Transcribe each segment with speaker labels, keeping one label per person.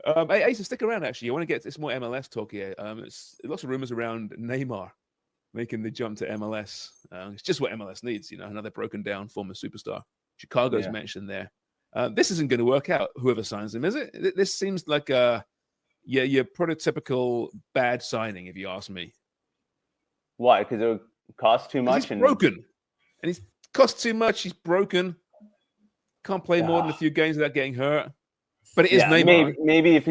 Speaker 1: Hey, Asa, stick around, actually. I want to get to some more MLS talk here. It's lots of rumors around Neymar making the jump to MLS. It's just what MLS needs, another broken down former superstar. Chicago's mentioned there. This isn't going to work out, whoever signs him, is it? This seems like your prototypical bad signing, if you ask me.
Speaker 2: Why? Because it would cost too much?
Speaker 1: He's broken. And he's cost too much. He's broken. Can't play more than a few games without getting hurt. But it is Neymar.
Speaker 2: Maybe if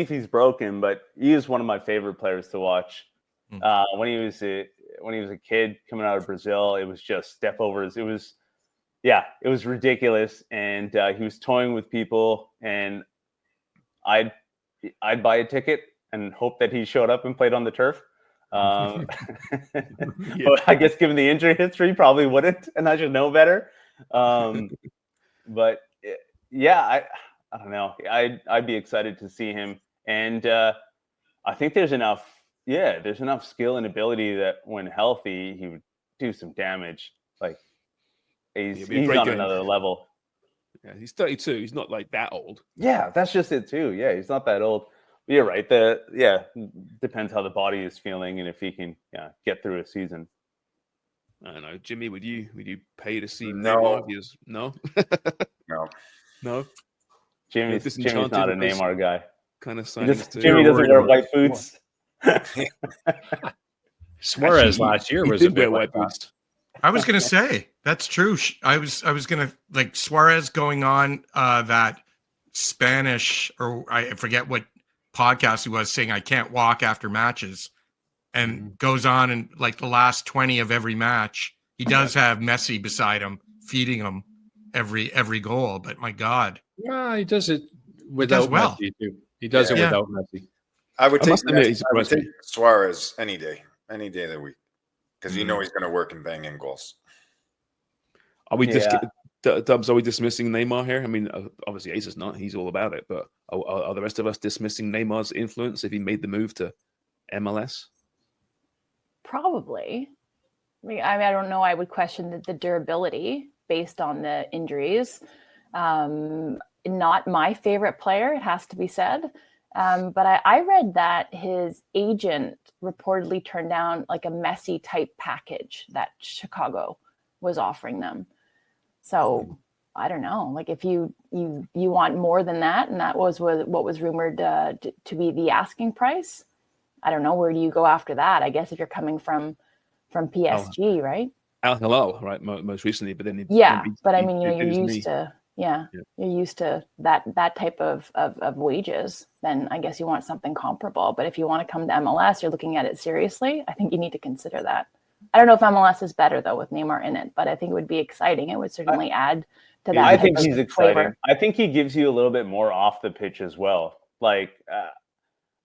Speaker 2: he's broken, but he is one of my favorite players to watch. When he was a kid coming out of Brazil, it was just step overs. It was ridiculous, and he was toying with people, and I'd buy a ticket and hope that he showed up and played on the turf. But I guess given the injury history, probably wouldn't, and I should know better. But I don't know. I'd be excited to see him, and I think there's enough skill and ability that when healthy, he would do some damage. Like he's on another level.
Speaker 1: Yeah, he's 32. He's not like that old.
Speaker 2: Yeah, that's just it too. Yeah, he's not that old. But you're right. Depends how the body is feeling and if he can get through a season.
Speaker 1: I don't know, Jimmy. Would you pay to see
Speaker 3: No.
Speaker 1: Neymar? No.
Speaker 2: No. Jimmy's not a Neymar guy.
Speaker 1: Kind of signing.
Speaker 2: Jimmy doesn't wear white boots.
Speaker 4: Suarez last year was a bit
Speaker 1: white boots.
Speaker 5: I was going to say that's true. I was going to like Suarez going on that Spanish, or I forget what podcast he was, saying I can't walk after matches, and goes on and like the last 20 of every match, he does have Messi beside him, feeding him every goal. But my God,
Speaker 4: he does it without Messi too. He does it without Messi.
Speaker 3: I would take Suarez any day of the week, because he's going to work and bang in goals.
Speaker 1: Are we Dubs? Are we dismissing Neymar here? I mean, obviously Ace is not. He's all about it. But are the rest of us dismissing Neymar's influence if he made the move to MLS?
Speaker 6: Probably. I don't know. I would question the durability based on the injuries. Not my favorite player, it has to be said. But I read that his agent reportedly turned down like a Messi type package that Chicago was offering them. So I don't know, like if you want more than that, and that was what was rumored to be the asking price. I don't know, where do you go after that? I guess if you're coming from PSG, right?
Speaker 1: Al Hilal, right? Most recently, but then
Speaker 6: but I mean, you're used to. You're used to that type of wages, then I guess you want something comparable. But if you want to come to MLS, you're looking at it seriously, I think you need to consider that. I don't know if MLS is better, though, with Neymar in it, but I think it would be exciting. It would certainly add to that.
Speaker 2: I think he's exciting. Flavor. I think he gives you a little bit more off the pitch as well. Like, I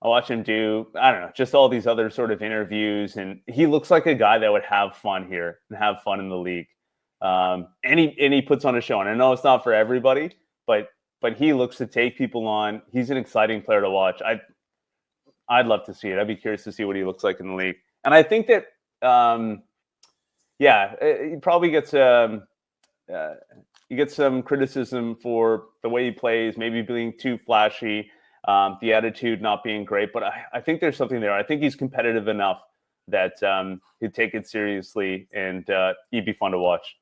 Speaker 2: watch him do, I don't know, just all these other sort of interviews, and he looks like a guy that would have fun here and have fun in the league. And he puts on a show, and I know it's not for everybody, but he looks to take people on. He's an exciting player to watch. I'd love to see it. I'd be curious to see what he looks like in the league. And I think that, he probably gets some criticism for the way he plays, maybe being too flashy, the attitude not being great. But I think there's something there. I think he's competitive enough that he'd take it seriously, and he'd be fun to watch.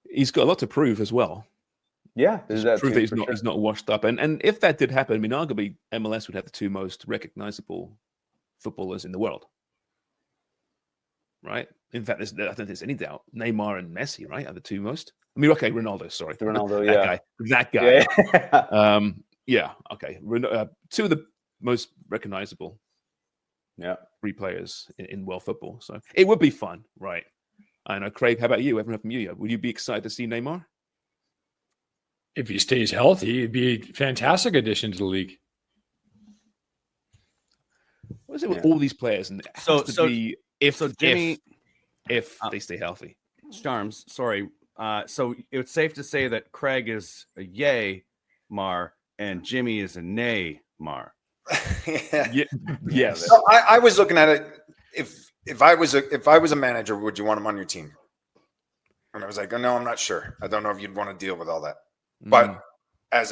Speaker 1: He's got a lot to prove as well.
Speaker 2: Yeah,
Speaker 1: prove that he's not washed up. And if that did happen, I mean, arguably MLS would have the two most recognizable footballers in the world, right? In fact, I don't think there's any doubt. Neymar and Messi, right, are the two most. I mean, okay, Ronaldo. Sorry,
Speaker 2: Ronaldo.
Speaker 1: That guy. Yeah. Okay. Two of the most recognizable. Three players in world football. So it would be fun, right? I know, Craig, how about you? I haven't heard from you yet. Would you be excited to see Neymar?
Speaker 4: If he stays healthy, it'd be a fantastic addition to the league.
Speaker 1: What is it with all these players? And if they stay healthy.
Speaker 7: Charms, sorry. So it's safe to say that Craig is a yay Mar and Jimmy is a nay Mar.
Speaker 1: Yes.
Speaker 3: So I was looking at it. If I was a manager, would you want him on your team? And I was like, oh, no, I'm not sure. I don't know if you'd want to deal with all that. But as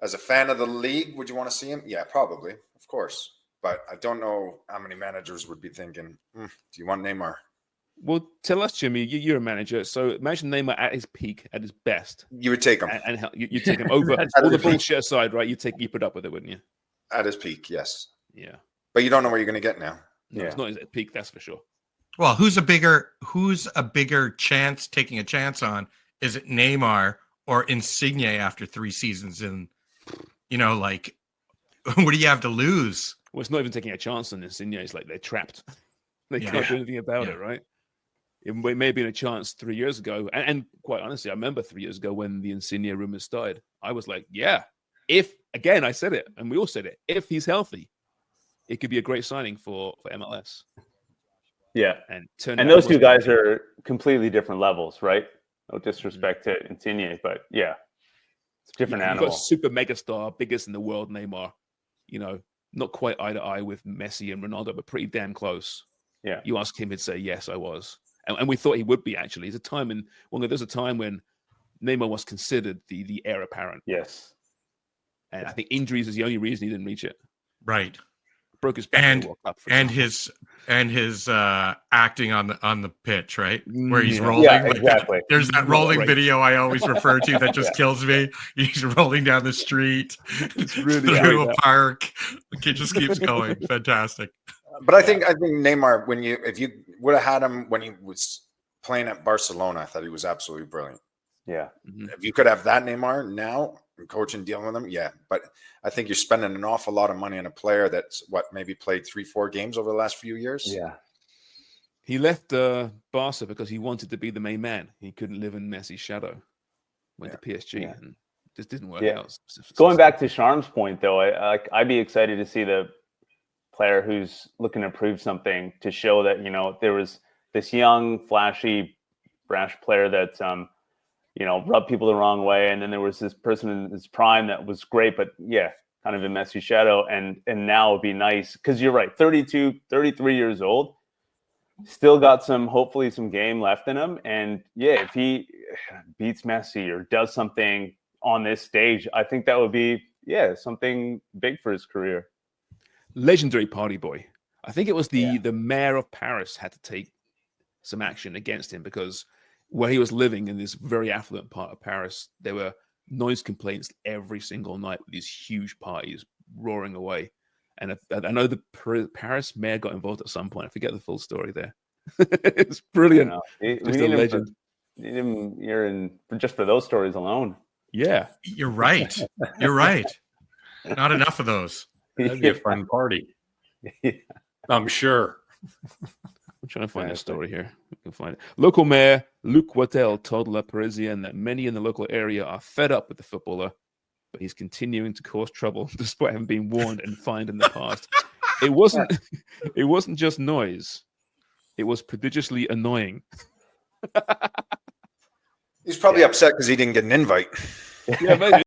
Speaker 3: As a fan of the league, would you want to see him? Yeah, probably, of course. But I don't know how many managers would be thinking, do you want Neymar?
Speaker 1: Well, tell us, Jimmy, you're a manager. So imagine Neymar at his peak, at his best.
Speaker 3: You would take him.
Speaker 1: And you take him over all the bullshit aside, right? You put up with it, wouldn't you?
Speaker 3: At his peak, yes.
Speaker 1: Yeah.
Speaker 3: But you don't know where you're going to get now.
Speaker 1: No, it's not his peak, that's for sure.
Speaker 5: Well, who's a bigger chance taking a chance on? Is it Neymar or Insigne after 3 seasons in, like, what do you have to lose?
Speaker 1: Well, it's not even taking a chance on Insigne. It's like they're trapped. They can't do anything about it, right? It may have been a chance 3 years ago. And quite honestly, I remember 3 years ago when the Insigne rumors started. I was like, again, I said it, and we all said it, if he's healthy, it could be a great signing for MLS.
Speaker 2: Yeah.
Speaker 1: And
Speaker 2: those two guys are completely different levels, right? No disrespect to Insigne, but it's a different animal.
Speaker 1: You've got super megastar, biggest in the world, Neymar. Not quite eye to eye with Messi and Ronaldo, but pretty damn close.
Speaker 2: Yeah.
Speaker 1: You ask him, he'd say, yes, I was. And we thought he would be, actually. There's a time when Neymar was considered the heir apparent.
Speaker 2: Yes.
Speaker 1: And I think injuries is the only reason he didn't reach it.
Speaker 5: Right.
Speaker 1: Broke his back in the World Cup,
Speaker 5: his acting on the pitch, right, where he's rolling.
Speaker 2: Yeah, exactly.
Speaker 5: There's that rolling video I always refer to that just kills me. He's rolling down the street through a park. It just keeps going. Fantastic.
Speaker 3: But I think Neymar, if you would have had him when he was playing at Barcelona, I thought he was absolutely brilliant.
Speaker 2: Yeah.
Speaker 3: If you could have that Neymar now and coach and dealing with him, but I think you're spending an awful lot of money on a player that's maybe played 3-4 games over the last few years.
Speaker 2: Yeah.
Speaker 1: He left Barca because he wanted to be the main man. He couldn't live in Messi's shadow. Went to PSG and just didn't work out.
Speaker 2: Going back to Sharm's point, though, I'd be excited to see the player who's looking to prove something, to show that there was this young, flashy, brash player that rubbed people the wrong way, and then there was this person in his prime that was great, but kind of in Messi's shadow, and now it'd be nice, because you're right, 32, 33 years old, still got hopefully some game left in him, and if he beats Messi or does something on this stage, I think that would be something big for his career.
Speaker 1: Legendary party boy. I think it was the mayor of Paris had to take some action against him, because where he was living in this very affluent part of Paris, there were noise complaints every single night with these huge parties roaring away. And I know the Paris mayor got involved at some point. I forget the full story there. It's brilliant.
Speaker 2: Just a legend. Need him here just for those stories alone.
Speaker 1: Yeah.
Speaker 5: You're right. You're right. Not enough of those.
Speaker 4: That'd be a fun party. I'm sure.
Speaker 1: I'm trying to find a story here. We can find it. Local mayor Luc Wattel told La Parisienne that many in the local area are fed up with the footballer, but he's continuing to cause trouble despite having been warned and fined in the past. It wasn't just noise. It was prodigiously annoying.
Speaker 3: He's probably upset because he didn't get an invite.
Speaker 1: Yeah, maybe.